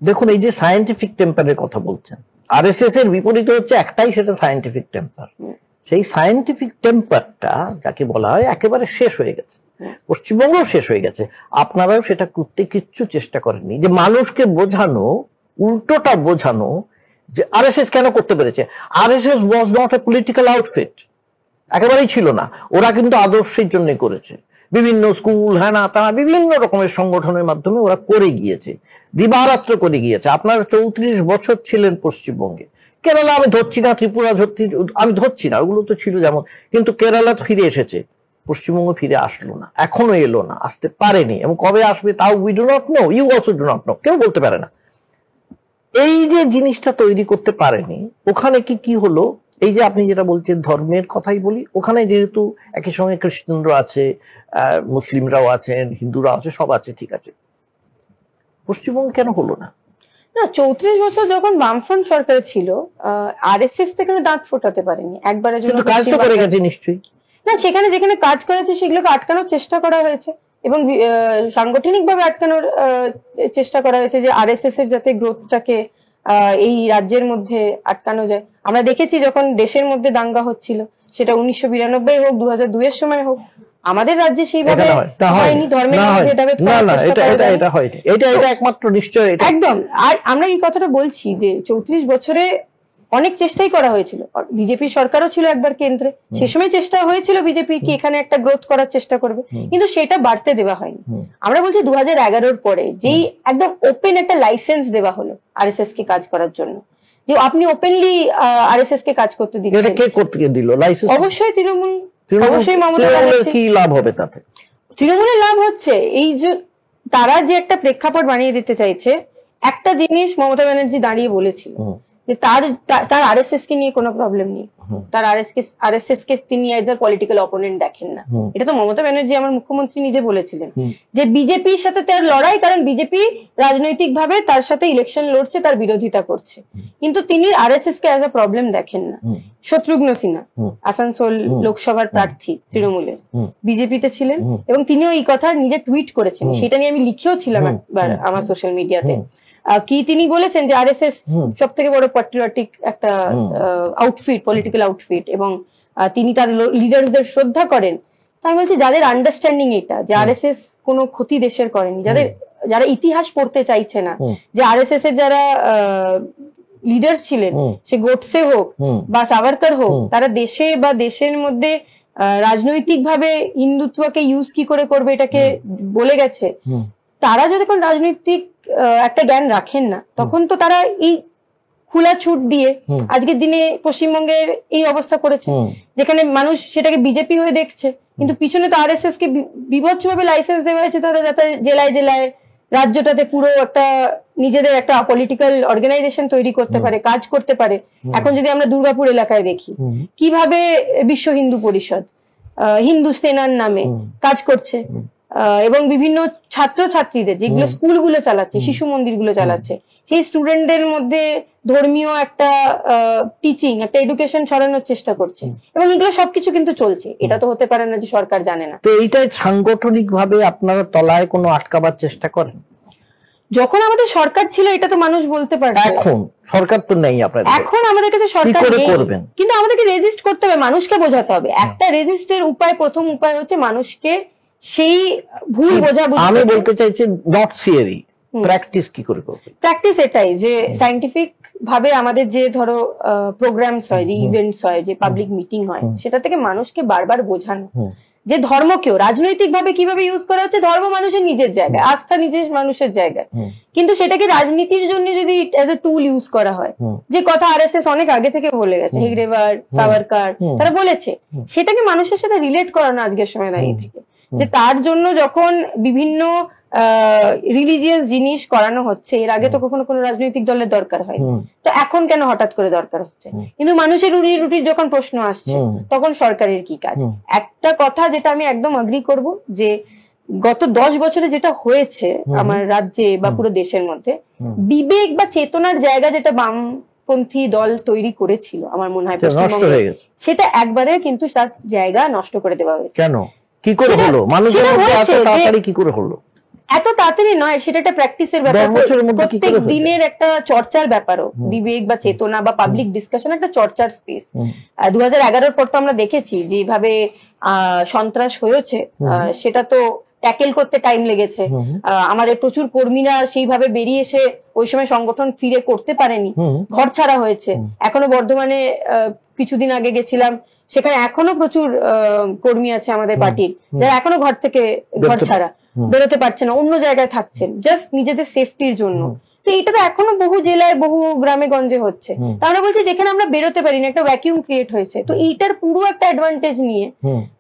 দেখুন, এই যে সায়েন্টিফিক টেম্পারের কথা বলছেন, আরএসএস এর বিপরীতে হচ্ছে একটাই, সেটা সায়েন্টিফিক টেম্পার। সেই সায়েন্টিফিক টেম্পারটা যাকে বলা হয় একেবারে শেষ হয়ে গেছে, পশ্চিমবঙ্গও শেষ হয়ে গেছে। আপনারাও সেটা করতে কিচ্ছু চেষ্টা করেননি, যে মানুষকে বোঝানো, উল্টোটা বোঝানো যে আরএসএস কেন করতে পেরেছে। RSS was not a political outfit, একেবারেই ছিল না। ওরা কিন্তু আদর্শের জন্য করেছে, বিভিন্ন স্কুল, হ্যাঁ তারা বিভিন্ন রকমের সংগঠনের মাধ্যমে ওরা করে গিয়েছে, দিবারাত্র করে গিয়েছে। আপনারা 34 বছর ছিলেন পশ্চিমবঙ্গে। কেরালা আমি ধরছি না, ত্রিপুরা আমি ধরছি না, ওগুলো তো ছিল যেমন, কিন্তু কেরালা ফিরে এসেছে, পশ্চিমবঙ্গ ফিরে আসলো না, এখনো এলো না, আসতে পারেনি, এবং কবে আসবে তাও we do not know, you also do not know, কেউ বলতে পারে না। এই যে জিনিসটা তৈরি করতে পারেনি, ওখানে কি হলো, এই যে আপনি যেটা বলছেন ধর্মের কথাই বলি, ওখানে যেহেতু একই সঙ্গে খ্রিস্টানরা আছে, মুসলিমরাও আছেন, হিন্দুরা আছে, সব আছে, ঠিক আছে, পশ্চিমবঙ্গ কেন হলো না? না, 34 বছর যখন বামফ্রন্ট সরকার ছিল, আরএসএস তো এখানে দাঁত ফোটাতে পারেনি একবারের জন্য। কাজ তো করে গেছে নিশ্চয়ই। না, সেখানে যেখানে কাজ করেছে সেগুলোকে আটকানোর চেষ্টা করা হয়েছে, এবং সাংগঠনিক ভাবে আটকানোর চেষ্টা করা হয়েছে, যে আরএসএস এর যাতে গ্রোথটাকে এই রাজ্যের মধ্যে আটকানো যায়। আমরা দেখেছি যখন দেশের মধ্যে দাঙ্গা হচ্ছিল, সেটা 1992 হোক, 2002 এর সময় হোক, আমাদের রাজ্যে সেইভাবে হয়নি। ধর্মের ভেদাভেদ এটা একমাত্র নিশ্চয় একদম। আর আমরা এই কথাটা বলছি যে 34 বছরে অনেক চেষ্টাই করা হয়েছিল, বিজেপি সরকারও ছিল একবার কেন্দ্রে, সে সময় চেষ্টা হয়েছিল বিজেপি কি এখানে একটা গ্রোথ করার চেষ্টা করবে, কিন্তু সেটা বাড়তে দেওয়া হয়নি। আমরা বলছি 2011-র পরে যেই একদম ওপেন একটা লাইসেন্স দেওয়া হলো আরএসএস কে কাজ করার জন্য, যে আপনি ওপেনলি আরএসএস কে কাজ করতে দিচ্ছেন, এটা কে করতে দিল লাইসেন্স? অবশ্যই তৃণমূল, অবশ্যই মমতা ব্যানার্জি। কি লাভ হবে তাতে? তৃণমূলের লাভ হচ্ছে এই যে তারা যে একটা প্রেক্ষাপট বানিয়ে দিতে চাইছে। একটা জিনিস মমতা ব্যানার্জি দাঁড়িয়ে বলেছিল, যে তার আরএসএস কে নিয়ে কোনো প্রবলেম নেই, তার আরএসএস কে তিনি এজ পলিটিক্যাল অপোনেন্ট দেখেন না। এটা তো মমতা ব্যানার্জি, আমার মুখ্যমন্ত্রী, নিজে বলেছিলেন যে বিজেপির সাথে তার লড়াই, কারণ বিজেপি রাজনৈতিক ভাবে তার সাথে ইলেকশন লড়ছে, তার বিরোধিতা করছে, কিন্তু তিনি RSS K as a problem দেখেন না। শত্রুঘ্ন সিনহা, আসানসোল লোকসভার প্রার্থী তৃণমূলের, বিজেপিতে ছিলেন, এবং তিনিও এই কথা নিজে টুইট করেছেন, সেটা নিয়ে আমি লিখেও ছিলাম একবার আমার সোশ্যাল মিডিয়াতে। কি তিনি বলেছেন যে আরএসএস সব থেকে বড় প্যাট্রিয়টিক একটা আউটফিট, পলিটিক্যাল আউটফিট, এবং তিনি তার লিডারদের শ্রদ্ধা করেন। তাই বলছি, যাদের আন্ডারস্ট্যান্ডিং এটা যে আরএসএস কোনো ক্ষতি দেশের করেনি, যারা ইতিহাস পড়তে চাইছে না, যে আরএসএস এর যারা লিডার ছিলেন, সে গোডসে হোক বা সাভারকর হোক, তারা দেশে বা দেশের মধ্যে রাজনৈতিক ভাবে হিন্দুত্বকে ইউজ কি করে করবে এটাকে বলে গেছে। তারা যদি কোন রাজনৈতিক একটা জ্ঞান রাখেন না, তখন তো তারা এই খোলা ছুট দিয়ে আজকের দিনে পশ্চিমবঙ্গের এই অবস্থা করেছে, যেখানে মানুষ সেটাকে বিজেপি হয়ে দেখছে, কিন্তু পিছনে তো আরএসএস কে বিভৎসভাবে লাইসেন্স দেওয়া হয়েছে, তারা যাতে জেলায় জেলায় রাজ্যটাতে পুরো একটা নিজেদের একটা পলিটিক্যাল অর্গানাইজেশন তৈরি করতে পারে, কাজ করতে পারে। এখন যদি আমরা দুর্গাপুর এলাকায় দেখি কিভাবে বিশ্ব হিন্দু পরিষদ হিন্দু সেনার নামে কাজ করছে, এবং বিভিন্ন ছাত্রছাত্রীদের যেগুলো স্কুলগুলো চালাচ্ছে, শিশু মন্দিরগুলো চালাচ্ছে, সেই স্টুডেন্টদের মধ্যে ধর্মীয় একটা টিচিং, একটা এডুকেশন ছড়ানোর চেষ্টা করছে, এবং এগুলো সবকিছু কিন্তু চলছে। এটা তো হতে পারে না যে সরকার জানে না। তো এইটাই সাংগঠনিক ভাবে আপনারা তলায় কোনো আটকাবার চেষ্টা করেন? যখন আমাদের সরকার ছিল এটা তো মানুষ বলতে পারছে, এখন সরকার তো নেই আপনাদের, এখন আমাদের কাছে সরকার নেই, কিন্তু আমাদেরকে রেজিস্ট করতে হবে, মানুষকে বোঝাতে হবে। একটা রেজিস্টের উপায়, প্রথম উপায় হচ্ছে মানুষকে সেই ভুল বোঝাবুঝি। আমি বলতে চাইছি নট থিওরি, প্র্যাকটিস কি করে করবে? প্র্যাকটিস এটাই যে সায়েন্টিফিক ভাবে আমাদের যে ধরো প্রোগ্রামস হয়, যে ইভেন্টস হয়, যে পাবলিক মিটিং হয়, সেটা থেকে মানুষকে বারবার বোঝানো যে ধর্মকেও রাজনৈতিক ভাবে কিভাবে ইউজ করা হচ্ছে। ধর্ম মানুষের নিজের জায়গায়, আস্থা নিজের মানুষের জায়গায়, কিন্তু সেটাকে রাজনীতির জন্য যদি এজ এ টুল ইউজ করা হয়, যে কথা আরএসএস অনেক আগে থেকে বলে গেছে, হেগড়েবার, সাভারকর, তারা বলেছে, সেটাকে মানুষের সাথে রিলেট করানো আজকের সময় দাঁড়িয়ে থেকে, যে তার জন্য যখন বিভিন্ন রিলিজিয়াস জিনিস করানো হচ্ছে, এর আগে তো কখনো কোনো রাজনৈতিক দলের দরকার হয়, তো এখন কেন হঠাৎ করে দরকার হচ্ছে? কিন্তু মানুষের রুটির যখন প্রশ্ন আসছে, তখন সরকারের কি কাজ? একটা কথা যেটা আমি একদম এগ্রি করব, যে গত 10 বছরে যেটা হয়েছে আমার রাজ্যে বা পুরো দেশের মধ্যে, বিবেক বা চেতনার জায়গা যেটা বামপন্থী দল তৈরি করেছিল, আমার মনে হয় সেটা একবারে কিন্তু তার জায়গা নষ্ট করে দেওয়া হয়েছে। কেন? কি করে হলো? মানুষের মধ্যে এত তাড়াতাড়ি কি করে হলো? এত তাড়াতাড়ি নয়, সেটা একটা প্র্যাকটিসের ব্যাপার, 10 বছরের মধ্যে কি প্রত্যেক করে হয়ে দিনের একটা চর্চার ব্যাপারও, বিবেক বা চেতনা বা পাবলিক ডিসকাশন একটা চর্চার স্পেস। 2011 পর তো আমরা দেখেছি যেভাবে সন্ত্রাস হয়েছে, সেটা তো ট্যাকেল করতে টাইম লেগেছে। আমাদের প্রচুর কর্মীরা সেইভাবে বেরিয়ে এসে ওই সময় সংগঠন ফিরে করতে পারেনি, ঘর ছাড়া হয়েছে। এখনো বর্ধমানে কিছুদিন আগে গেছিলাম, সেখানে এখনো প্রচুর কর্মী আছে আমাদের পার্টির যারা এখনো ঘর থেকে ঘর ছাড়া, বেরোতে পারছে না, অন্য জায়গায় থাকছেন জাস্ট নিজেদের সেফটির জন্য। তো এটা তো এখনো বহু জেলায় বহু গ্রামে গঞ্জে হচ্ছে। তা আমরা বলছি যেখানে আমরা বেরোতে পারি না, একটা ভ্যাকিউম ক্রিয়েট হয়েছে। তো এইটার পুরো একটা অ্যাডভান্টেজ নিয়ে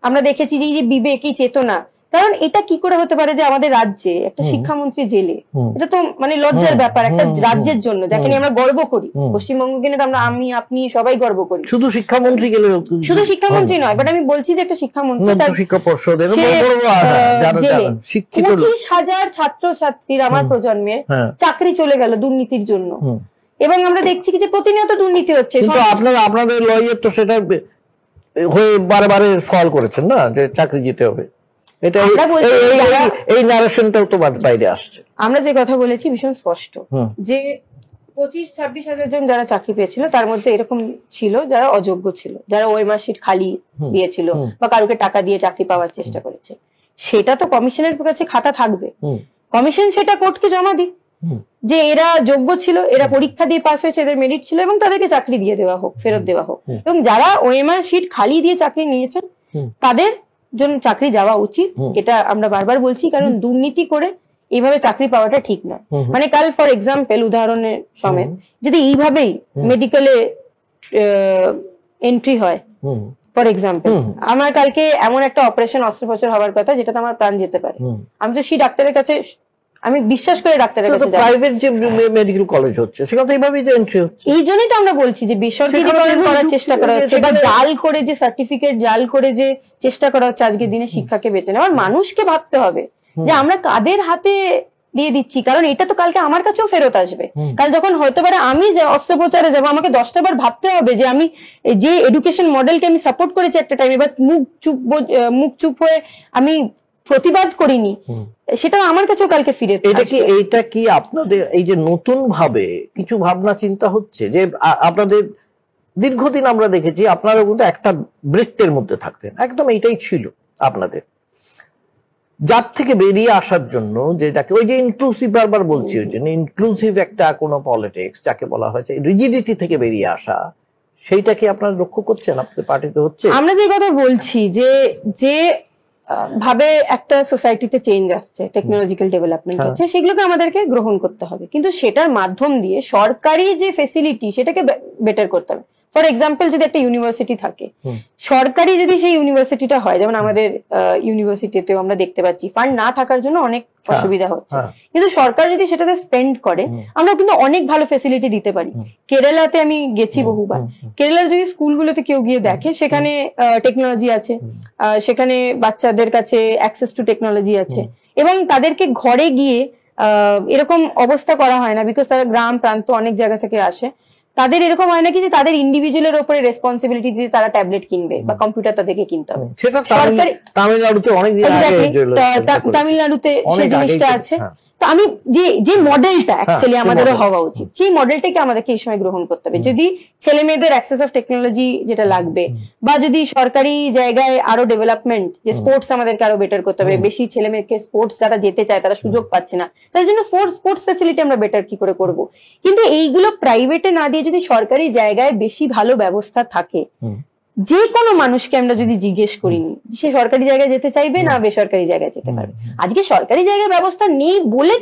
আমরা দেখেছি যে এই যে বিবেক, এই চেতনা, কারণ এটা কি করে হতে পারে যে আমাদের রাজ্যে একটা শিক্ষামন্ত্রী জেলে, এটা তো মানে লজ্জার ব্যাপার একটা রাজ্যের জন্য, যাকে নিয়ে আমরা গর্ব করি। পশ্চিমবঙ্গকে নিয়ে আমরা, আমি আপনি সবাই গর্ব করি। শুধু শিক্ষামন্ত্রী গেলে, শুধু শিক্ষামন্ত্রী নয়, বাট আমি বলছি যে একটা শিক্ষামন্ত্রী, শিক্ষা পর্ষদের 25,000 ছাত্রছাত্রীর আমার প্রজন্মের চাকরি চলে গেল দুর্নীতির জন্য। এবং আমরা দেখছি কি যে প্রতিনিয়ত দুর্নীতি হচ্ছে। কিন্তু আপনাদের লয়ার তো সেটা হয়ে বারে বারে সওয়াল করেছেন না, যে চাকরি দিতে হবে। এটা এই নারেশনটাও তো বাইরে আসছে। আমরা যে কথা বলেছি ভীষণ স্পষ্ট, যে 25-26 হাজার জন যারা চাকরি পেয়েছিল, তার মধ্যে এরকম ছিল যারা অযোগ্য ছিল, যারা ওএমআর শিট খালি দিয়েছিল বা কারোকে টাকা দিয়ে চাকরি পাওয়ার চেষ্টা করেছে। সেটা তো কমিশনের কাছে খাতা থাকবে, কমিশন সেটা কোর্টকে জমা দিক যে এরা যোগ্য ছিল, এরা পরীক্ষা দিয়ে পাস হয়েছে, এদের মেরিট ছিল, এবং তাদেরকে চাকরি দিয়ে দেওয়া হোক, ফেরত দেওয়া হোক। এবং যারা ওএমআর শিট খালি দিয়ে চাকরি নিয়েছেন তাদের জন্য চাকরি যাওয়া উচিত। এটা আমরা বারবার বলছি, কারণ দুর্নীতি করে এইভাবে চাকরি পাওয়াটা ঠিক নয়। মানে কাল ফর এক্সাম্পল, উদাহরণের সমেত, যদি এইভাবেই মেডিকেলে এন্ট্রি হয়, ফর এক্সাম্পল, আমার কালকে এমন একটা অপারেশন অস্ত্রোপচার হওয়ার কথা যেটাতে আমার প্রাণ যেতে পারে, আমি তো সেই ডাক্তারের কাছে, আমি বিশ্বাস করে ডাক্তারের কাছে যাই। প্রাইভেট যে মেডিকেল কলেজ হচ্ছে সেখানে এইভাবেই তো এন্ট্রি হচ্ছে। এই জন্যই তো আমরা বলছি যে বেসরকারিকরণ করার চেষ্টা করা হচ্ছে, বা জাল করে যে সার্টিফিকেট জাল করে যে চেষ্টা করা হচ্ছে আজকের দিনে শিক্ষাকে বেঁচে নেওয়ার। মানুষকে ভাবতে হবে যে আমরা কাদের হাতে দিয়ে দিচ্ছি, কারণ এটা তো কালকে আমার কাছেও ফেরত আসবে। কাল যখন হতে পারে আমি যে অস্ত্রোপচারে যাবো, আমাকে 10টা বার ভাবতে হবে যে আমি যে এডুকেশন মডেলকে আমি সাপোর্ট করেছি একটা টাইমে, বা মুখ চুপ হয়ে আমি প্রতিবাদ করিনি, সেটা আমার কাছেও কালকে ফিরে। এটা কি আপনাদের এই যে নতুন ভাবে কিছু ভাবনা চিন্তা হচ্ছে, যে আপনাদের দীর্ঘদিন আমরা দেখেছি আপনারা কিন্তু একটা বৃত্তের মধ্যে থাকতেন, একদম এইটাই ছিল আপনাদের, যার থেকে বেরিয়ে আসার জন্য, যে যাকে ওই যে ইনক্লুসিভ, বারবার বলছি, ওই জন্য ইনক্লুসিভ একটা কোনো পলিটিক্স যাকে বলা হয়েছে, রিজিডিটি থেকে বেরিয়ে আসা, সেইটা কি আপনারা লক্ষ্য করছেন আপনাদের পার্টিতে হচ্ছে? আমরা যে কথা বলছি যে ভাবে একটা সোসাইটিতে চেঞ্জ আসছে, টেকনোলজিক্যাল ডেভেলপমেন্ট হচ্ছে, সেগুলোকে আমাদেরকে গ্রহণ করতে হবে, কিন্তু সেটার মাধ্যম দিয়ে সরকারি যে ফেসিলিটি সেটাকে বেটার করতে হবে। ফর এক্সাম্পল, যদি একটা ইউনিভার্সিটি থাকে, সরকারি যদি সেই ইউনিভার্সিটিটা হয়, যেমন আমাদের ইউনিভার্সিটিতেও আমরা দেখতে পাচ্ছি ফান্ড না থাকার জন্য অনেক অসুবিধা হচ্ছে, কিন্তু সরকার যদি সেটাতে স্পেন্ড করে, আমরা কিন্তু অনেক ভালো ফেসিলিটি দিতে পারি। কেরালাতে আমি গেছি বহুবার, কেরালার যদি স্কুলগুলোতে কেউ গিয়ে দেখে, সেখানে টেকনোলজি আছে, সেখানে বাচ্চাদের কাছে অ্যাক্সেস টু টেকনোলজি আছে, এবং তাদেরকে ঘরে গিয়ে এরকম অবস্থা করা হয় না, বিকজ তারা গ্রাম প্রান্ত অনেক জায়গা থেকে আসে। তাদের এরকম হয় নাকি যে তাদের ইন্ডিভিজুয়ালের উপরে রেসপন্সিবিলিটি দিয়ে তারা ট্যাবলেট কিনবে বা কম্পিউটার তাদেরকে কিনতে হবে। তামিলনাড়ুতে অনেক তামিলনাড়ুতে সেই জিনিসটা আছে। তো আমি যে মডেলটা অ্যাকচুয়ালি আমাদেরও হওয়া উচিত, সেই মডেলটাকে আমাদেরকে এই সময় গ্রহণ করতে হবে। যদি ছেলে মেয়েদের অ্যাক্সেস অফ টেকনোলজি যেটা লাগবে, বা যদি সরকারি জায়গায় আরো ডেভেলপমেন্ট, যে স্পোর্টস আমাদেরকে আরো বেটার করতে হবে, বেশি ছেলে মেয়েকে স্পোর্টস যারা যেতে চায় তারা সুযোগ পাচ্ছে না, তার জন্য স্পোর্টস ফ্যাসিলিটি আমরা বেটার কি করে করব। কিন্তু এইগুলো প্রাইভেটে না দিয়ে যদি সরকারি জায়গায় বেশি ভালো ব্যবস্থা থাকে, যে কোনো মানুষকে আমরা যদি জিজ্ঞেস করিনি সে সরকারি জায়গায় যেতে চাইবে না বেসরকারি জায়গায় যেতে পারবে। আজকে সরকারি জায়গায় ব্যবস্থা নেই বলে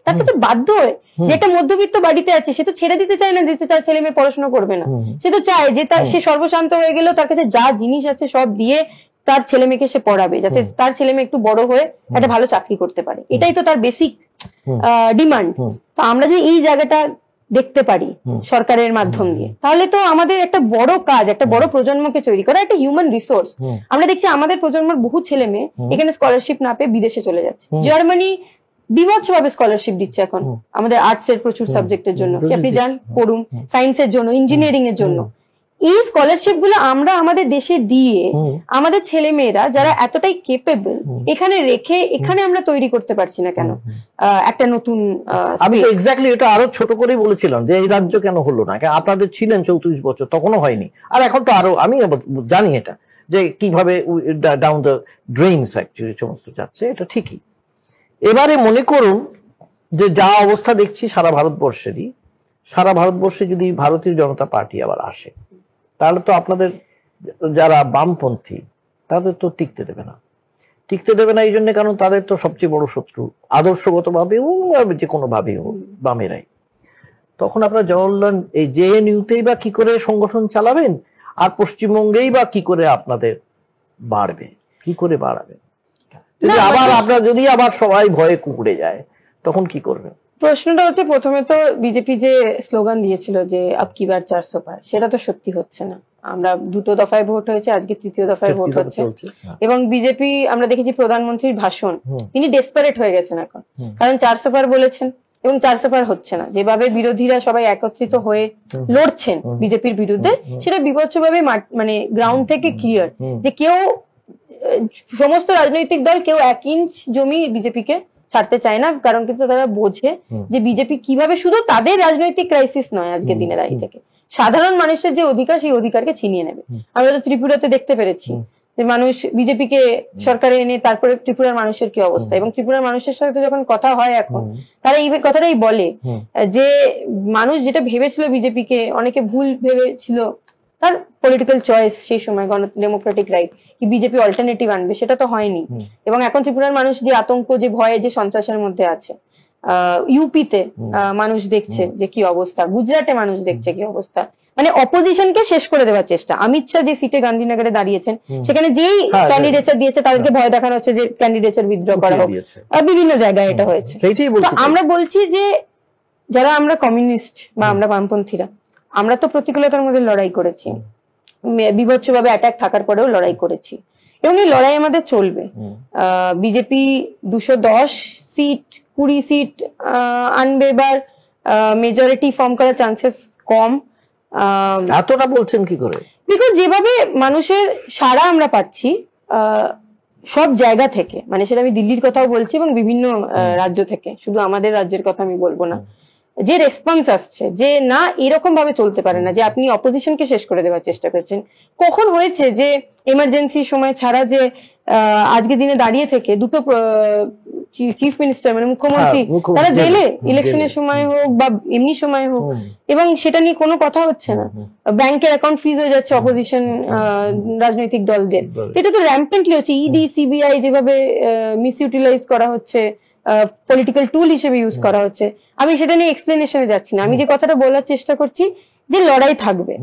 তার কাছে বাধ্য হয়ে, যে একটা মধ্যবিত্ত বাড়িতে আছে, সে তো ছেড়ে দিতে চায় না, দিতে চায় ছেলে মেয়ে পড়াশোনা করবে না, সে তো চায় যে সে সর্বশান্ত হয়ে গেলেও তার কাছে যা জিনিস আছে সব দিয়ে তার ছেলে মেয়েকে সে পড়াবে, যাতে তার ছেলে মেয়ে একটু বড় হয়ে একটা ভালো চাকরি করতে পারে। এটাই তো তার বেসিক ডিমান্ড। তো আমরা যে এই জায়গাটা দেখতে পারি সরকারের মাধ্যম দিয়ে, তাহলে তো আমাদের একটা বড় কাজ, একটা বড় প্রজন্মকে তৈরি করা, একটা হিউম্যান রিসোর্স। আমরা দেখছি আমাদের প্রজন্মের বহু ছেলে মেয়ে এখানে স্কলারশিপ না পেয়ে বিদেশে চলে যাচ্ছে। জার্মানি বিভৎসভাবে স্কলারশিপ দিচ্ছে এখন আমাদের আর্টস এর প্রচুর সাবজেক্টের জন্য, কি আপনি যান পড়ুন, সায়েন্সের জন্য, ইঞ্জিনিয়ারিং এর জন্য। এই স্কলারশিপ গুলো আমরা আমাদের দেশে দিয়ে আমাদের ছেলে মেয়েরা যারা এতটাই কেপেবল এখানে রেখে এখানে আমরা তৈরি করতে পারছি না কেন একটা নতুন আমি তো এক্স্যাক্টলি এটা আরো ছোট করেই বলেছিলাম যে এই রাজ্য কেন হলো না, আপনাদের ছিলেন 34 বছর, তখনও হয়নি, আর এখন তো আরো আমি জানি এটা যে কিভাবে ডাউন দ্য ড্রেইনস অ্যাকচুয়ালি সমস্ত যাচ্ছে, এটা ঠিকই। এবারে মনে করুন যে যা অবস্থা দেখছি সারা ভারতবর্ষেরই, সারা ভারতবর্ষে যদি ভারতীয় জনতা পার্টি আবার আসে তাহলে তো আপনাদের যারা বামপন্থী তাদের তো টিকতে দেবে না, টিকতে দেবে না এই জন্য কারণ তাদের তো সবচেয়ে বড় শত্রু আদর্শগত ভাবে যে কোনো ভাবে বামেরাই। তখন আপনারা জওহরলাল এই জেএনইউতেই বা কি করে সংগঠন চালাবেন, আর পশ্চিমবঙ্গেই বা কি করে আপনাদের বাড়বে, কি করে বাড়াবে? যদি আবার সবাই ভয়ে কুকুরে যায় তখন কি করবেন? প্রশ্নটা হচ্ছে, প্রথমে তো বিজেপি যে স্লোগান দিয়েছিল যে আব কি বার 400 পার, সেটা তো সত্যি হচ্ছে না। আমরা 2টো দফায় ভোট হয়েছে, আজকে 3য় দফায় ভোট হচ্ছে, এবং বিজেপি আমরা দেখেছি প্রধানমন্ত্রীর ভাষণ, তিনি ডেসপারেট হয়ে গেছেন এখন, কারণ 400 পার বলেছেন এবং 400 পার হচ্ছে না। যেভাবে বিরোধীরা সবাই একত্রিত হয়ে লড়ছেন বিজেপির বিরুদ্ধে, সেটা বিভৎসভাবে মানে গ্রাউন্ড থেকে ক্লিয়ার যে কেউ, সমস্ত রাজনৈতিক দল কেউ 1 ইঞ্চ জমি বিজেপিকে ছাড়তে চায় না, কারণ কিন্তু তারা বোঝে যে বিজেপি কিভাবে শুধু তাদের রাজনৈতিক ক্রাইসিস নয়, আজকের দিনে দাঁড়িয়ে থেকে সাধারণ মানুষের যে অধিকার, সেই অধিকারকে ছিনিয়ে নেবে। আমরা তো ত্রিপুরাতে দেখতে পেরেছি যে মানুষ বিজেপিকে সরকারে এনে তারপরে ত্রিপুরার মানুষের কি অবস্থা, এবং ত্রিপুরার মানুষের সাথে যখন কথা হয় এখন, তারা এই কথাটাই বলে যে মানুষ যেটা ভেবেছিল বিজেপিকে, অনেকে ভুল ভেবেছিল, তার পলিটিক্যাল চয়েস সেই সময় ডেমোক্রেটিক রাইট, কি বিজেপি অল্টারনেটিভ আনবে, সেটা তো হয়নি। এবং এখন ত্রিপুরার মানুষ যে আতঙ্ক, যে ভয়ে, যে সন্ত্রাসের মধ্যে আছে, ইউপিতে মানুষ দেখছে যে কি অবস্থা, গুজরাটে মানুষ দেখছে কি অবস্থা, মানে অপোজিশনকে শেষ করে দেওয়ার চেষ্টা। অমিত শাহ যে সিটে গান্ধীনগরে দাঁড়িয়েছেন, সেখানে যেই ক্যান্ডিডেটচার দিয়েছে তাদেরকে ভয় দেখানো হচ্ছে যে ক্যান্ডিডেটচার উইথড্র করা হোক, বিভিন্ন জায়গায় এটা হয়েছে। তো আমরা বলছি যে যারা আমরা কমিউনিস্ট বা আমরা বামপন্থীরা, আমরা তো প্রতিকূলতার মধ্যে লড়াই করেছি, বিভৎসভাবে অ্যাটাক থাকার পরেও লড়াই করেছি, এবং এই লড়াই আমাদের চলবে। বিজেপি 210 সিট 20 সিট আনবে, এবার মেজরিটি ফর্ম করার চান্সেস কম। এতটা বলছেন কি করে? বিকজ যেভাবে মানুষের সাড়া আমরা পাচ্ছি সব জায়গা থেকে, মানে সেটা আমি দিল্লির কথাও বলছি এবং বিভিন্ন রাজ্য থেকে, শুধু আমাদের রাজ্যের কথা আমি বলবো না, যে রেসপন্স আসছে যে না, এরকম ভাবে চলতে পারে না যে আপনি অপোজিশনকে শেষ করে দেওয়ার চেষ্টা করছেন। কখন হয়েছে যে এমার্জেন্সি সময় ছাড়া যে আজকে দিনে দাঁড়িয়ে থেকে 2টো চিফ মিনিস্টার মানে মুখ্যমন্ত্রী তারা জেলে, ইলেকশনের সময় হোক বা এমনি সময় হোক, এবং সেটা নিয়ে কোনো কথা হচ্ছে না। ব্যাংকের অ্যাকাউন্ট ফ্রিজ হয়ে যাচ্ছে অপোজিশন রাজনৈতিক দলদের, এটা তো র্যাম্পেন্টলি হচ্ছে। ইডি সিবিআই যেভাবে মিসইউটিলাইজ করা হচ্ছে, পলিটিক্যাল টুল হিসেবে ইউজ করা হচ্ছে, আমি সেটা নিয়ে এক্সপ্লেনেশনে যাচ্ছি না। আমি যে কথাটা বলার চেষ্টা করছি যে লড়াই থাকবে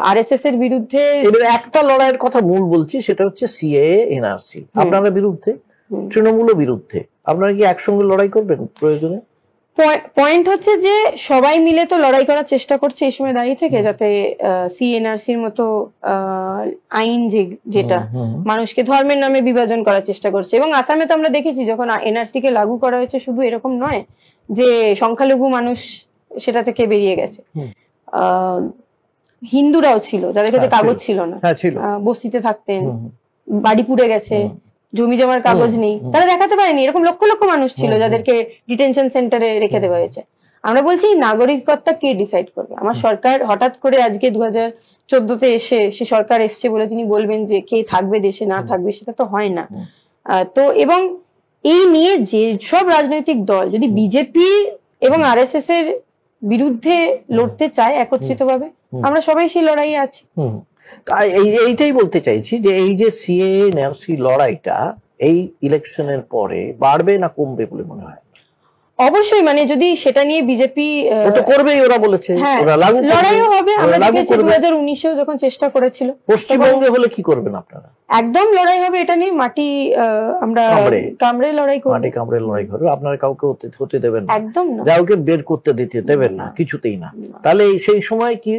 আরএসএস এর বিরুদ্ধে। এবার একটা লড়াইয়ের কথা মূল বলছি, সেটা হচ্ছে সিএএ এনআরসি। আপনারা বিরুদ্ধে, তৃণমূলও বিরুদ্ধে, আপনারা কি একসঙ্গে লড়াই করবেন প্রয়োজনে? পয়েন্ট হচ্ছে যে সবাই মিলে তো লড়াই করার চেষ্টা করছে এই সময় দাঁড়িয়ে থেকে, যাতে সিএনআরসির মতো আইন যেটা মানুষকে ধর্মের নামে বিভাজন করার চেষ্টা করছে। এবং আসামে তো আমরা দেখেছি যখন এনআরসি কে লাগু করা হয়েছে, শুধু এরকম নয় যে সংখ্যালঘু মানুষ সেটা থেকে বেরিয়ে গেছে, হিন্দুরাও ছিল যাদের কাছে কাগজ ছিল না, বস্তিতে থাকতেন, বাড়ি পুড়ে গেছে, জমি জমার কাগজ নেই, তারা দেখাতে পারেনি, এরকম লক্ষ লক্ষ মানুষ ছিল যাদেরকে ডিটেনশন সেন্টারে রেখে দেওয়া হয়েছে। আমরা বলছি নাগরিকত্ব কে ডিসাইড করবে? আমার সরকার হঠাৎ করে আজকে 2014-তে এসে সে সরকার এসছে বলে তিনি বলবেন যে কে থাকবে দেশে না থাকবে, সেটা তো হয় না। তো এবং এই নিয়ে যে সব রাজনৈতিক দল যদি বিজেপি এবং আরএসএস এর বিরুদ্ধে লড়তে চায় একত্রিতভাবে, আমরা সবাই সেই লড়াইয়ে আছি। এইটাই বলতে চাইছি যে এই যে সিএএ এনআরসি লড়াইটা এই ইলেকশনের পরে বাড়বে না কমবে বলে মনে হয়? অবশ্যই, মানে যদি সেটা নিয়ে বিজেপি করবেই, ওরা বলেছে লড়াইও হবে। আমরা দেখেছি 2019-এও যখন চেষ্টা করেছিল। পশ্চিমবঙ্গে হলে কি করবেন আপনারা? একদম লড়াই হবে এটা নিয়ে, মাটি আমরা কামড়ে লড়াই করব, মাটি কামড়ে লড়াই করবে। আপনারা কাউকে হতে দেবেন না, একদম না, কাউকে বের করতে দিতে দেবেন না, কিছুতেই না। তাহলে সেই সময় কি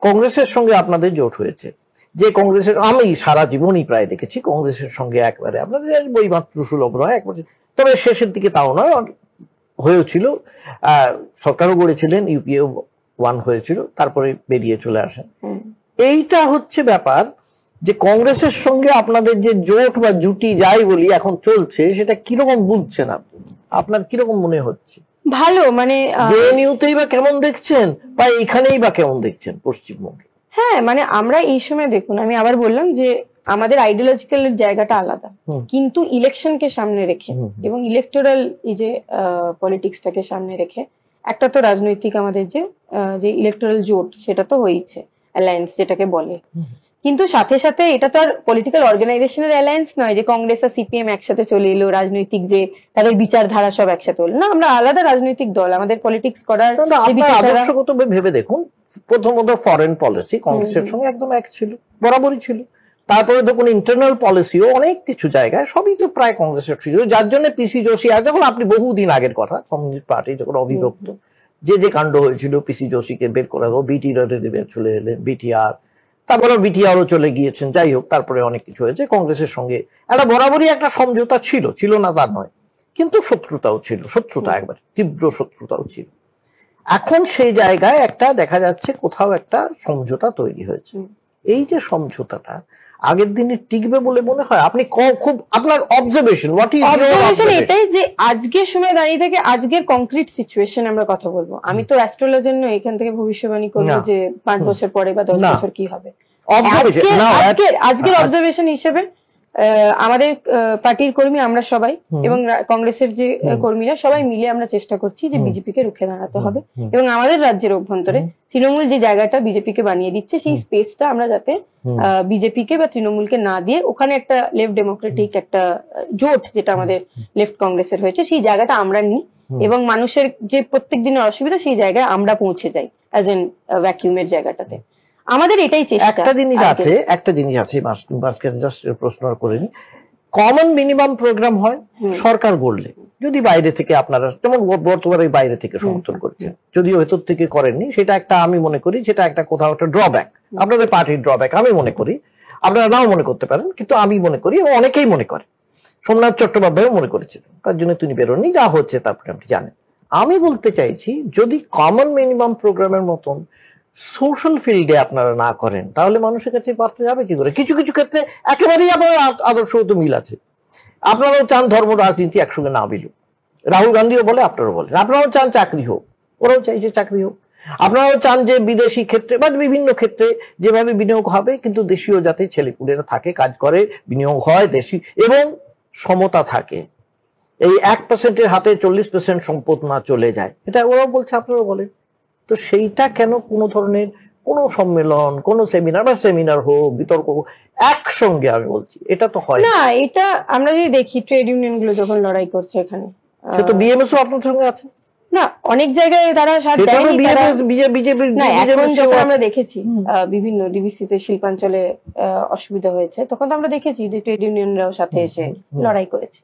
কংগ্রেসের সঙ্গে আপনাদের জোট হয়েছে, যে কংগ্রেসের আমি সারা জীবনই প্রায় দেখেছি কংগ্রেসের সঙ্গে একবারে আপনাদের বইমাত্র সুলভ নয় একবারে, তবে শেষের দিকে তাও নয় হয়েছিল, সরকারও গড়েছিলেন, ইউপিএও ওয়ান হয়েছিল, তারপরে বেরিয়ে চলে আসেন। এইটা হচ্ছে ব্যাপার যে কংগ্রেসের সঙ্গে আপনাদের যে জোট বা জুটি যাই বলি এখন চলছে, সেটা কিরকম বুঝছেন আপনি? আপনার কিরকম মনে হচ্ছে? ভালো, মানে জেএনইউতেই বা কেমন দেখছেন, বা এখানেই বা কেমন দেখছেন পশ্চিমবঙ্গে? হ্যাঁ, মানে আমরা এই সময় দেখুন, আমি আবার বললাম যে আমাদের আইডিওলজিক্যাল জায়গাটা আলাদা, কিন্তু ইলেকশনকে সামনে রেখে এবং ইলেকটোরাল এই যে পলিটিক্সটাকে সামনে রেখে একটা তো রাজনৈতিক আমাদের যে ইলেকটোরাল জোট সেটা তো হয়েছে, অ্যালায়েন্স যেটাকে বলে, কিন্তু সাথে সাথে এটা তো আর পলিটিক্যাল অর্গানাইজেশনের অ্যালায়েন্স নয় যে কংগ্রেস আর সিপিএম একসাথে চলে এলো, রাজনৈতিক যে তাদের বিচারধারা সব একসাথে হলো না। আমরা আলাদা রাজনৈতিক দল, আমাদের পলিটিক্স করার আদর্শগত ভেবে দেখুন, প্রথমত ফরেন পলিসি কংগ্রেসের সঙ্গে একদম এক ছিল, বরাবরই ছিল। তারপরে দেখুন ইন্টারনাল পলিসিও অনেক কিছু জায়গায় সবই তো প্রায় কংগ্রেসের ছিল, যার জন্য পিসি যোশী, আর যখন আপনি বহুদিন আগের কথা, কমিউনিস্ট পার্টি যখন অবিভক্ত, যে কাণ্ড হয়েছিল, পিসি যোশীকে বের করে দেবো, চলে এলেন বিটিআর, তারপরে বিটিআরও চলে গিয়েছেন, যাই হোক, তারপরে অনেক কিছু হয়েছে। কংগ্রেসের সঙ্গে একটা বরাবরই একটা সমঝোতা ছিল না তার নয়, কিন্তু শত্রুতাও ছিল, শত্রুতা একবার তীব্র শত্রুতাও ছিল। এখন সেই জায়গায় একটা দেখা যাচ্ছে কোথাও একটা সমঝোতা তৈরি হয়েছে। এই যে সমঝোতাটা আগের দিনে টিকবে বলে মনে হয়? আপনি খুব আপনার অবজারভেশন, এটাই যে আজকের সময় দাঁড়িয়ে থেকে আজকের কংক্রিট সিচুয়েশন আমরা কথা বলবো। আমি তো অ্যাস্ট্রোলজার নই এখান থেকে ভবিষ্যবাণী করবো যে 5 বছর পরে বা 10 বছর কি হবে। আজকের অবজারভেশন হিসেবে আমাদের পার্টির কর্মী আমরা সবাই এবং কংগ্রেসের যে কর্মীরা সবাই মিলে আমরা চেষ্টা করছি যে বিজেপিকে রুখে দাঁড়াতে হবে, এবং আমাদের রাজ্যের অভ্যন্তরে তৃণমূল যে জায়গাটা বিজেপিকে বানিয়ে দিচ্ছে সেই স্পেসটা আমরা যাতে বিজেপিকে বা তৃণমূলকে না দিয়ে ওখানে একটা লেফট ডেমোক্রেটিক একটা জোট যেটা আমাদের লেফট কংগ্রেসের হয়েছে সেই জায়গাটা আমরা নিই, এবং মানুষের যে প্রত্যেক দিনের অসুবিধা সেই জায়গায় আমরা পৌঁছে যাই অ্যাজ এন ভ্যাকিউমের জায়গাটাতে। আমাদের এটাই চেষ্টা। একটা জিনিস আছে জাস্ট প্রশ্ন করে নি, কমন মিনিমাম প্রোগ্রাম হয় সরকার গড়লে, যদি বাইরে থেকে আপনারা যেমন বর্তমানে বাইরে থেকে সমর্থন করছেন, যদিও ভেতর থেকে করেননি, সেটা একটা আমি মনে করি সেটা একটা কোথাও একটা ড্রব্যাক, আপনাদের পার্টির ড্রব্যাক আমি মনে করি, আপনারা নাও মনে করতে পারেন, কিন্তু আমি মনে করি এবং অনেকেই মনে করে, সোমনাথ চট্টোপাধ্যায় মনে করেছিলেন, তার জন্য তিনি বেরোননি, যা হচ্ছে তারপরে আপনি জানেন। আমি বলতে চাইছি যদি কমন মিনিমাম প্রোগ্রামের মতন সোশ্যাল ফিল্ডে আপনারা না করেন তাহলে মানুষের কাছে বাড়তে যাবে কি করে? কিছু কিছু ক্ষেত্রে একেবারেই আপনার আদর্শগত মিল আছে, আপনারাও চান ধর্ম রাজনীতি একসঙ্গে না মিলুক, রাহুল গান্ধীও বলে আপনারাও বলেন, আপনারাও চান চাকরি হোক, ওরাও চাইছে চাকরি হোক, আপনারাও চান যে বিদেশি ক্ষেত্রে বা বিভিন্ন ক্ষেত্রে যেভাবে বিনিয়োগ হবে কিন্তু দেশীয় যাতে ছেলেপুলেরা থাকে, কাজ করে, বিনিয়োগ হয় দেশি এবং সমতা থাকে, এই 1%-এর হাতে 40% সম্পদ না চলে যায়, এটা ওরাও বলছে আপনারাও বলেন। তো সেইটা কেন কোনো ধরনের কোন সম্মেলন, কোন সেমিনার হোক, বিতর্ক হোক, একসঙ্গে আমি বলছি এটা তো হয় না। এটা আমরা যদি দেখি ট্রেড ইউনিয়ন গুলো যখন লড়াই করছে এখানে, সে তো বিএমএসও আপনার সঙ্গে আছে না, অনেক জায়গায় তারা আমরা দেখেছি বিভিন্ন ডিবিসিতে শিল্পাঞ্চলে অসুবিধা হয়েছে, তখন তো আমরা দেখেছি যে ট্রেড ইউনিয়নরাও সাথে এসে লড়াই করেছে।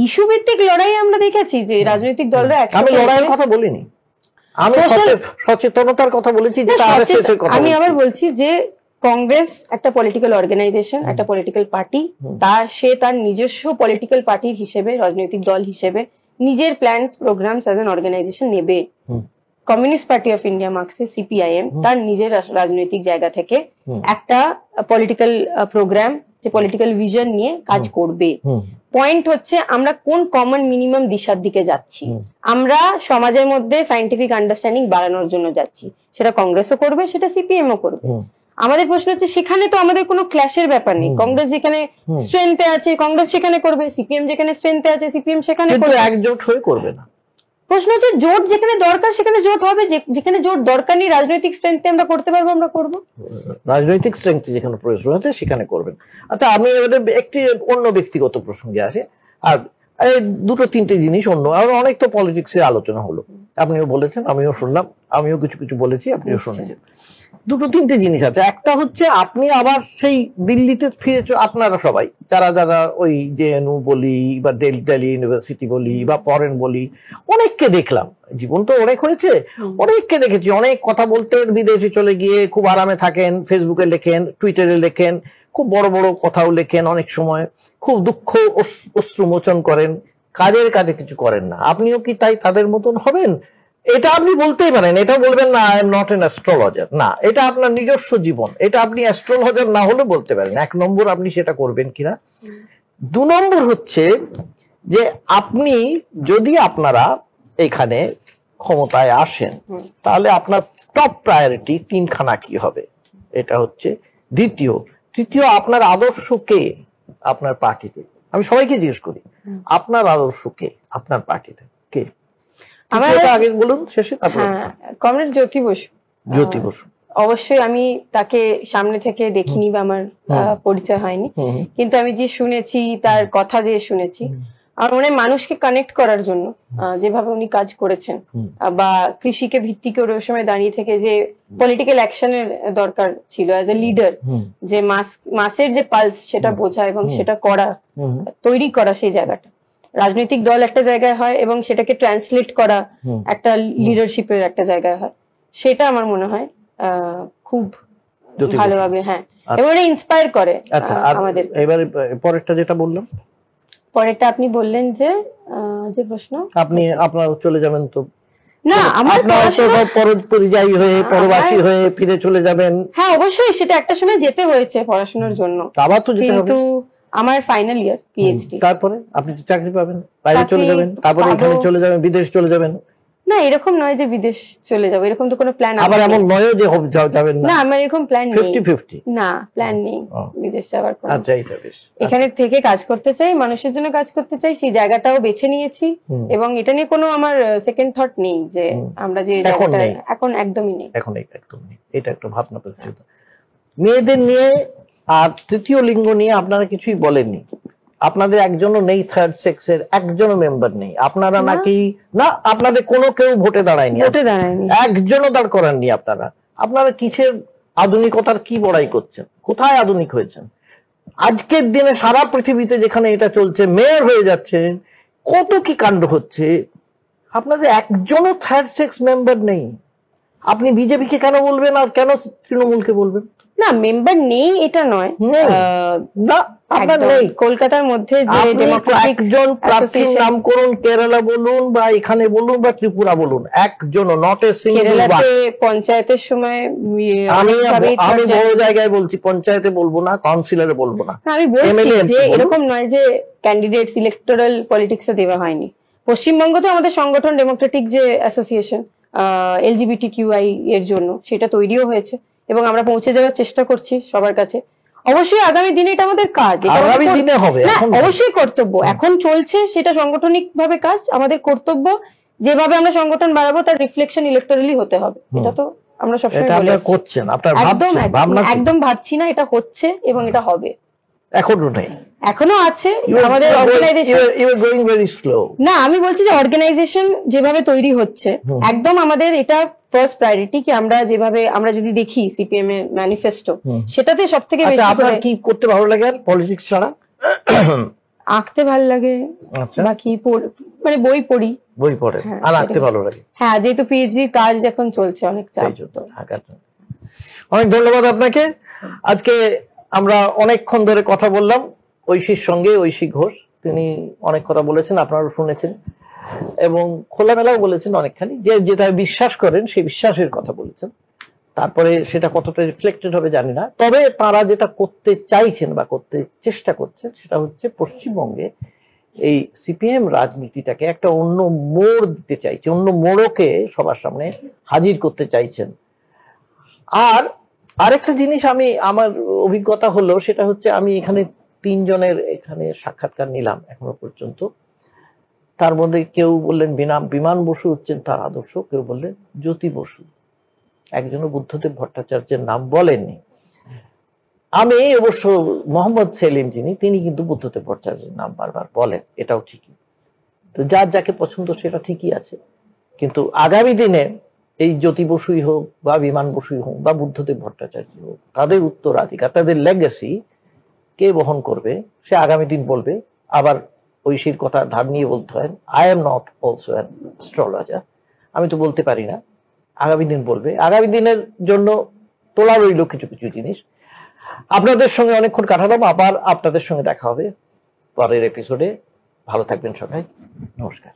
ইস্যু ভিত্তিক লড়াই আমরা দেখেছি যে রাজনৈতিক দলরা আমি লড়াইয়ের কথা বলিনি, আমি সচেতনতার কথা বলেছি, যেটা আরএসএস এর কথা। আমি আবার বলছি যে কংগ্রেস একটা পলিটিক্যাল অর্গানাইজেশন, একটা পলিটিক্যাল পার্টি, সে তার নিজস্ব পলিটিক্যাল পার্টির হিসেবে, রাজনৈতিক দল হিসেবে নিজের plans programmes as an organisation নেবে। কমিউনিস্ট পার্টি অফ ইন্ডিয়া মার্কসে সিপিআইএম তার নিজের রাজনৈতিক জায়গা থেকে একটা পলিটিক্যাল প্রোগ্রাম, যে পলিটিক্যাল ভিশন নিয়ে কাজ করবে। পয়েন্ট হচ্ছে আমরা কোন কমন মিনিমাম দিশার দিকে যাচ্ছি, আমরা সমাজের মধ্যে সায়েন্টিফিক আন্ডারস্ট্যান্ডিং বাড়ানোর জন্য যাচ্ছি, সেটা কংগ্রেসও করবে, সেটা সিপিএমও করবে। আমাদের প্রশ্ন হচ্ছে সেখানে তো আমাদের কোনো ক্ল্যাশের ব্যাপার নেই, কংগ্রেস যেখানে স্ট্রেংথে আছে কংগ্রেস সেখানে করবে, সিপিএম যেখানে স্ট্রেংথে আছে সিপিএম সেখানে করবে, একজোট হয়ে করবে না। প্রশ্ন হচ্ছে জোট যেখানে দরকার সেখানে জোট হবে, যেখানে জোট দরকার নেই রাজনৈতিক স্ট্রেংথে আমরা করতে পারবো, আমরা করব, রাজনৈতিক স্ট্রেংথে যেখানে প্রয়োজন আছে সেখানে করবেন। আচ্ছা, আমি একটি অন্য ব্যক্তিগত প্রসঙ্গে আসি, আর দুটো তিনটে জিনিস অন্য, আর অনেক তো পলিটিক্সের আলোচনা হলো, আপনিও বলেছেন, আমিও শুনলাম, আমিও কিছু কিছু বলেছি, আপনিও শুনেছেন। দুটো তিনটে জিনিস আছে, একটা হচ্ছে আপনি আবার সেই দিল্লিতে ফিরে, আপনারা সবাই যারা যারা ওই জেএনইউ বলি বা দিল্লি ইউনিভার্সিটি বলি বা ফরেন বলি, অনেককে দেখলাম, জীবন তো অনেক হয়েছে, অনেককে দেখেছি অনেক কথা বলতে বিদেশে চলে গিয়ে খুব আরামে থাকেন, ফেসবুকে লেখেন, টুইটারে লেখেন, খুব বড় বড় কথাও লেখেন, অনেক সময় খুব দুঃখ অশ্রুমোচন করেন, কাজে কিছু করেন না। আপনিও কি তাই তাদের মতন হবেন? এটা আপনি বলতেই পারেন, এটাও বলবেন না I am not an astrologer, না, এটা আপনার নিজস্ব জীবন, এটা আপনি অ্যাস্ট্রোলজার না হলে বলতে পারেন। 1 নম্বর আপনি সেটা করবেন কিনা। 2 নম্বর হচ্ছে যে আপনি যদি আপনারা এখানে ক্ষমতায় আসেন তাহলে আপনার টপ প্রায়োরিটি 3খানা কি হবে, এটা হচ্ছে দ্বিতীয়। তৃতীয়, আপনার আদর্শ কে আপনার পার্টিতে, আমি সবাইকে জিজ্ঞেস করি আপনার আদর্শ কে আপনার পার্টিতে, কে? আমার আগে বলুন, শেষে তারপর। কমরেড জ্যোতি বসু। জ্যোতি বসু, অবশ্যই আমি তাকে সামনে থেকে দেখিনি বা আমার পরিচয় হয়নি, কিন্তু আমি যে শুনেছি, তার কথা যে শুনেছি, আমার মনে হয় মানুষকে কানেক্ট করার জন্য যেভাবে উনি কাজ করেছেন, বা কৃষিকে ভিত্তি করে ওই সময় দাঁড়িয়ে থেকে যে পলিটিক্যাল অ্যাকশনের দরকার ছিল অ্যাজ এ লিডার, যে মাসের যে পালস সেটা বোঝা এবং সেটা করা, তৈরি করা, সেই জায়গাটা রাজনৈতিক দল একটা জায়গায় হয় এবং সেটাকে ট্রান্সলেট করা একটা লিডারশিপের একটা জায়গায় হয়, সেটা আমার মনে হয় খুব ভালোভাবে, হ্যাঁ, এবং এটা ইন্সপায়ার করে আমাদের। এবারে পরেরটা যেটা বললাম, পরেরটা আপনি বললেন যে যে প্রশ্ন, আপনি আপনার চলে যাবেন তো না, আমার পরিযায়ী হয়ে পরবাসী হয়ে ফিরে চলে যাবেন। হ্যাঁ, অবশ্যই সেটা একটা সময় যেতে হয়েছে পড়াশোনার জন্য, আবার তো যেতে হবে। কিন্তু আমার ফাইনাল ইয়ার পিএইচডি, তারপরে আপনি চাকরি পাবেন, বাইরে চলে যাবেন, তারপরে এখানে চলে যাবেন, বিদেশ চলে যাবেন। না, এরকম নয় যে বিদেশ চলে যাবো, এরকম তো কোনো প্ল্যান আবার এমন নয় যে যাবেন না। না, আমার এরকম প্ল্যান নেই, 50-50 না, প্ল্যান নেই বিদেশ যাওয়ার। আচ্ছা, এটা বেশ। এখানে থেকে কাজ করতে চাই, মানুষের জন্য কাজ করতে চাই, সেই জায়গাটাও বেছে নিয়েছি, এবং এটা নিয়ে কোনো আমার সেকেন্ড থট নেই যে আমরা যে জায়গাটা, এখন একদমই নেই, এখন একদম নেই। এটা একটা ভাবনা প্রচ্ছদ। মেয়েদের নিয়ে আর তৃতীয় লিঙ্গ নিয়ে আপনারা কিছুই বলেননি, আপনাদের একজনও নেই, থার্ড সেক্সের একজনও মেম্বার নেই, আপনারা নাকি না, আপনাদের কোনো কেউ ভোটে দাঁড়ায়নি, একজনও দাঁড় করাননি আপনারা। আপনারা কিসের আধুনিকতার কি বড়াই করছেন, কোথায় আধুনিক হয়েছেন? আজকের দিনে সারা পৃথিবীতে যেখানে এটা চলছে, মেয়র হয়ে যাচ্ছে, কত কি কাণ্ড হচ্ছে, আপনাদের একজনও থার্ড সেক্স মেম্বার নেই। আপনি বিজেপিকে কেন বলবেন আর কেন তৃণমূলকে বলবেন? না, মেম্বার নেই এটা নয়, না, আপনার নেই। কলকাতার মধ্যে যে একজন প্রার্থীর নাম করুন, কেরালা বলুন বা এখানে বলুন বা ত্রিপুরা বলুন, একজনও, নট এ সিঙ্গেল। কেরালাতে পঞ্চায়েতের সময় আমি বড় জায়গায় বলছি, পঞ্চায়েতে বলবো না, কাউন্সিলরে বলবো না, আমি বলছি যে এরকম নয় যে ক্যান্ডিডেটস ইলেকটোরাল পলিটিক্সে দেওয়া হয়নি। পশ্চিমবঙ্গ তো আমাদের সংগঠন ডেমোক্রেটিক যে অ্যাসোসিয়েশন LGBTQI এর জন্য, সেটা তৈরিও হয়েছে এবং আমরা পৌঁছে যাওয়ার চেষ্টা করছি সবার কাছে। অবশ্যই আগামী দিনে এটা আমাদের কাজ, আগামী দিনে হবে, অবশ্যই কর্তব্য, এখন চলছে সেটা সাংগঠনিক ভাবে কাজ, আমাদের কর্তব্য যেভাবে আমরা সংগঠন বাড়াবো তার রিফ্লেকশন ইলেকটোরালি হতে হবে, এটা তো আমরা সবসময় করছেন। আপনার একদম ভাবছি না, এটা হচ্ছে এবং এটা হবে। এখনো নেই, এখনো আছে আমাদের অর্গানাইজেশন। না, আমি বলছি যে অর্গানাইজেশন যেভাবে তৈরি হচ্ছে, একদম আমাদের এটা ফার্স্ট প্রায়োরিটি কি আমরা যেভাবে, আমরা যদি দেখি সিপিএম এর ম্যানিফেস্টো, সেটাতে সব থেকে বেশি আপনার কি করতে ভালো লাগে আর পলিটিক্স ছাড়া? আঁকতে ভালো লাগে, বাকি মানে বই পড়ি। বই পড়ে আর আঁকতে ভালো লাগে? হ্যাঁ, যেহেতু পিএইচডি কাজ এখন চলছে, অনেক চাপ। অনেক ধন্যবাদ আপনাকে। আজকে আমরা অনেকক্ষণ ধরে কথা বললাম ঐশীর সঙ্গে, ঐশী ঘোষ, তিনি অনেক কথা বলেছেন, আপনারা শুনেছেন, এবং খোলামেলাও বলেছেন অনেকখানি, যে যেটা বিশ্বাস করেন সেই বিশ্বাসের কথা বলেছেন। তারপরে সেটা কতটা রিফ্লেক্টেড হবে জানি না, তবে তারা যেটা করতে চাইছেন বা করতে চেষ্টা করছেন সেটা হচ্ছে পশ্চিমবঙ্গে এই সিপিএম রাজনীতিটাকে একটা অন্য মোড় দিতে চাইছে, অন্য মোড়কে সবার সামনে হাজির করতে চাইছেন। আর আরেকটা জিনিস আমার অভিজ্ঞতা হলো, সেটা হচ্ছে আমি এখানে 3 জনের এখানে সাক্ষাৎকার নিলাম এখনো পর্যন্ত, তার মধ্যে কেউ বললেন বিমান বসু হচ্ছেন তার আদর্শ, কেউ বললেন জ্যোতি বসু, একজনও বুদ্ধদেব ভট্টাচার্যের নাম বলেননি। আমি অবশ্য মোহাম্মদ সেলিম তিনি কিন্তু বুদ্ধদেব ভট্টাচার্যের নাম বারবার বলেন, এটাও ঠিকই। তো যার যাকে পছন্দ সেটা ঠিকই আছে, কিন্তু আগামী দিনে এই জ্যোতি বসুই হোক বা বিমান বসুই হোক বা বুদ্ধদেব ভট্টাচার্য হোক, তাদের উত্তরাধিকার, তাদের লেগাসি কে বহন করবে সে আগামী দিন বলবে। আবার ঐশীর কথা ধার নিয়ে বলতে হয়, I am not also an astrologer, আমি তো বলতে পারি না, আগামী দিন বলবে। আগামী দিনের জন্য তোলা রইল কিছু কিছু জিনিস। আপনাদের সঙ্গে অনেকক্ষণ কাটালাম, আবার আপনাদের সঙ্গে দেখা হবে পরের এপিসোডে। ভালো থাকবেন সবাই, নমস্কার।